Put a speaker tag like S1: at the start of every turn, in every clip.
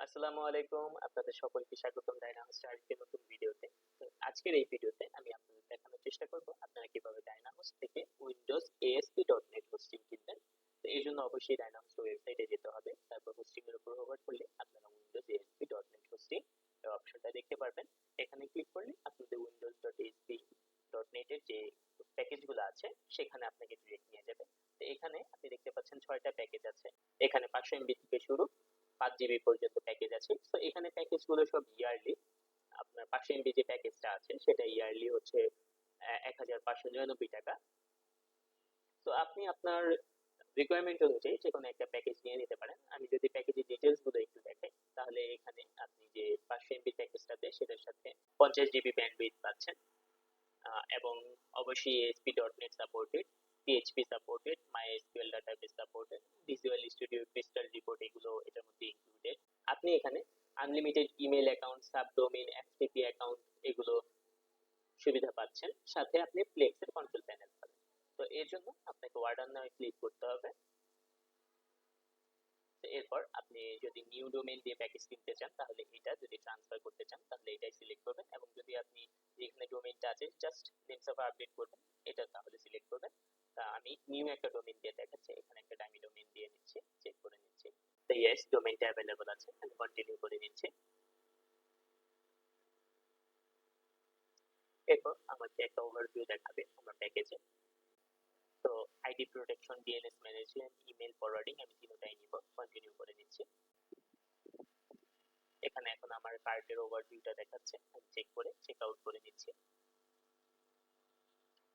S1: আসসালামু আলাইকুম, আপনাদের সকলকে স্বাগতম ডায়নাহোস্টের আরেকটি নতুন ভিডিওতে। তো আজকের এই ভিডিওতে আমি আপনাদের দেখানোর চেষ্টা করব আপনারা কিভাবে ডায়নাহোস্ট থেকে উইন্ডোজ ASP.NET হোস্টিং কিনবেন। তো এই জন্য অবশ্যই ডায়নাহোস্ট ওয়েবসাইটে যেতে হবে, তারপর হোস্টিং এর উপর হোভার করলে আপনারা উইন্ডোজ ASP.NET হোস্টিং এর অপশনটা দেখতে পারবেন। এখানে ক্লিক করলে আপনাদের windows.asp.net এর যে প্যাকেজগুলো আছে সেখানে আপনাকে ডিরেক্ট নিয়ে যাবে। তো এখানে আপনি দেখতে পাচ্ছেন 6টা প্যাকেজ আছে। এখানে 500 MB থেকে শুরু, 5 GB পর্যন্ত প্যাকেজ আছে। তো এখানে প্যাকেজগুলো সব ইয়ারলি। আপনার 500 MB যে প্যাকেজটা আছে সেটা ইয়ারলি হচ্ছে 1599 টাকা। তো আপনি আপনার রিকোয়ারমেন্ট অনুযায়ী যে কোনো একটা প্যাকেজ নিয়ে নিতে পারেন। আমি যদি প্যাকেজের ডিটেলস গুলো একটু দেখাই, তাহলে এখানে আপনি যে 500 MB প্যাকেজটাতে সেটার সাথে 50 GB ব্যান্ডউইথ পাচ্ছেন, এবং অবশ্যই ASP.NET supported, PHP supported, MySQL database supported, visual studio, crystal report এগুলো এটার মধ্যে ইনক্লুডেড। আপনি এখানে unlimited email account, subdomain, FTP account এগুলো সুবিধা পাচ্ছেন। সাথে আপনি ফ্লেক্সের কন্ট্রোল প্যানেল পাবেন। তো এর জন্য আপনাকে অর্ডার নাও ক্লিক করতে হবে। এরপর আপনি যদি নিউ ডোমেইন দিয়ে প্যাকেজ কিনতে চান তাহলে এটা, যদি ট্রান্সফার করতে চান তাহলে এটাই সিলেক্ট করবেন, এবং যদি আপনি যেখানে ডোমেইনটা আছে জাস্ট নেম সার্ভার আপডেট করবেন এটা তাহলে সিলেক্ট করবেন। তা আমি নিউ একটা ডোমেইন দিয়ে দেখাচ্ছি, এখানে একটা ডামি ডোমেইন দিয়ে নিচ্ছি, চেক করে নিচ্ছি। তো ইয়েস, ডোমেইনটা অ্যাভেলেবল আছে, আমি কন্টিনিউ করে নিচ্ছি। এরপর আমাকে একটা ওভারভিউ দেখাবে আমার প্যাকেজে। তো ID protection, DNS management, email forwarding আমি তিনটাই নিব, কন্টিনিউ করে নিচ্ছি। এখানে এখন আমার কার্টের ওভারভিউটা দেখাচ্ছে, আমি চেক করে চেক আউট করে নিচ্ছি।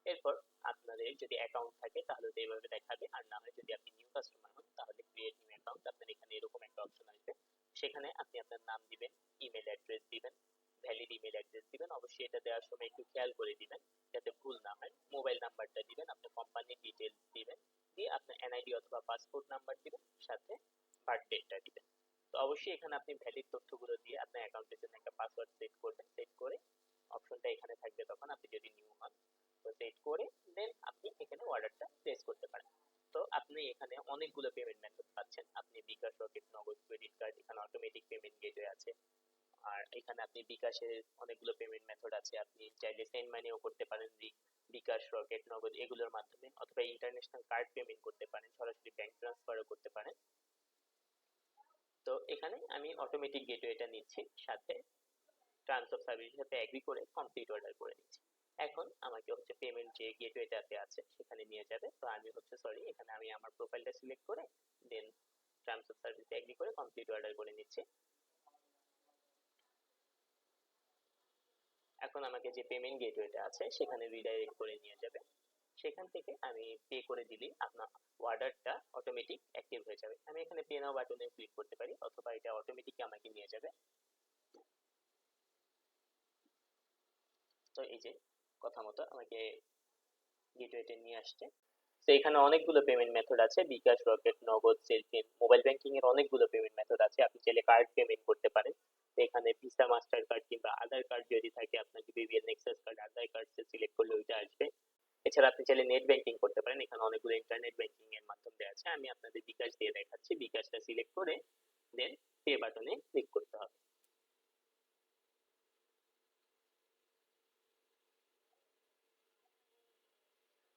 S1: এরপর আপনাদের যদি অ্যাকাউন্ট থাকে তাহলে তো এইভাবে দেখাবে, আর না হয় যদি আপনি নিউ কাস্টমার হন তাহলে ক্রিয়েট নিউ অ্যাকাউন্ট, আপনার এখানে এরকম একটা অপশন আসবে। সেখানে আপনি আপনার নাম দিবেন, ইমেল অ্যাড্রেস দিবেন, ভ্যালিড ইমেল অ্যাড্রেস দিবেন। অবশ্যই এটা দেওয়ার সময় একটু খেয়াল করে দিবেন যাতে ভুল না হয়। মোবাইল নাম্বারটা দিবেন, আপনার কোম্পানির ডিটেইলস দিবেন, দিয়ে আপনার এনআইডি অথবা পাসপোর্ট নাম্বার দিবেন, সাথে বার্থডেটা দিবেন। তো অবশ্যই এখানে আপনি ভ্যালিড তথ্যগুলো দিয়ে আপনার অ্যাকাউন্টের জন্য একটা পাসওয়ার্ড সেট করবেন। সেট করে অপশনটা এখানে থাকবে, তখন আপনি যদি নিউ হন তো সেট করে দেন আপনি এখানে অর্ডারটা প্লেস করতে পারেন। তো আপনি এখানে অনেকগুলো পেমেন্ট মেথড পাচ্ছেন। আপনি বিকাশ, রকেট, নগদ, ক্রেডিট কার্ড, এখানে অটোমেটিক পেমেন্ট গেটওয়ে আছে। আর এখানে আপনি বিকাশের অনেকগুলো পেমেন্ট মেথড আছে, আপনি চাইলে সেন্ড মানিও করতে পারেন বিকাশ, রকেট, নগদ এগুলোর মাধ্যমে, অথবা ইন্টারন্যাশনাল কার্ড পেমেন্ট করতে পারেন, সরাসরি ব্যাংক ট্রান্সফারও করতে পারেন। তো এখানে আমি অটোমেটিক গেটওয়েটা নিচ্ছি, সাথে টার্মস অফ সার্ভিসের সাথে এগ্রি করে কমপ্লিট অর্ডার করে নিচ্ছি। এখন আমাকে হচ্ছে পেমেন্ট যে গেটওয়েটাতে আছে সেখানে নিয়ে যাবে। তো আমি হচ্ছে সরি, এখানে আমি আমার প্রোফাইলটা সিলেক্ট করে দেন টার্মস অফ সার্ভিসে এগ্রি করে কমপ্লিট অর্ডার করে নিচ্ছি। এখন আমাকে যে পেমেন্ট গেটওয়েটা আছে সেখানে রিডাইরেক্ট করে নিয়ে যাবে। সেখান থেকে আমি পে করে দিলেই আপনার অর্ডারটা অটোমেটিক অ্যাক্টিভ হয়ে যাবে। আমি এখানে পে নাও বাটনে ক্লিক করতে পারি, অথবা এটা অটোমেটিক আমাকে নিয়ে যাবে। তো এই যে কথা মতো আমাকে গেটওয়েতে নিয়ে আসছে। তো এখানে অনেকগুলো পেমেন্ট মেথড আছে, বিকাশ, রকেট, নগদ, সেলফিন, মোবাইল ব্যাংকিং এর অনেকগুলো পেমেন্ট মেথড আছে। আপনি চাইলে কার্ড পেমেন্ট করতে পারেন। তো এখানে ভিসা, মাস্টার কার্ড কিংবা আধার কার্ড যদি থাকে, আপনাকে বিবিএল, নেক্সাস কার্ড, আধার কার্ড সিলেক্ট করলে ওইটা আসবে। এছাড়া আপনি চাইলে নেট ব্যাংকিং করতে পারেন, এখানে অনেকগুলো ইন্টারনেট ব্যাংকিং এর মাধ্যম দেওয়া আছে। আমি আপনাদের বিকাশ দিয়ে দেখাচ্ছি, বিকাশটা সিলেক্ট করে দেন পে বাটনে ক্লিক করতে হবে।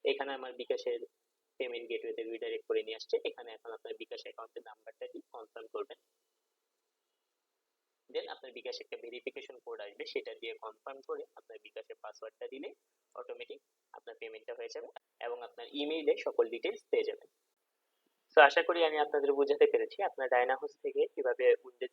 S1: এখানে আমার বিকাশের পেমেন্ট গেটওয়েতে রিডাইরেক্ট করে নিয়ে আসছে। এখানে এখন আপনার বিকাশ অ্যাকাউন্টের নাম্বারটা দিয়ে কনফার্ম করবেন, দেন আপনার বিকাশ একটা ভেরিফিকেশন কোড আসবে, সেটা দিয়ে কনফার্ম করে আপনার বিকাশের পাসওয়ার্ডটা দিলে অটোমেটিক আপনার পেমেন্টটা হয়ে যাবে, এবং আপনার ইমেইলে সকল ডিটেলস পেয়ে যাবেন। তো আশা করি আমি আপনাদের বোঝাতে পেরেছি আপনার ডায়নাহোস্ট থেকে কিভাবে উইন্ডোজ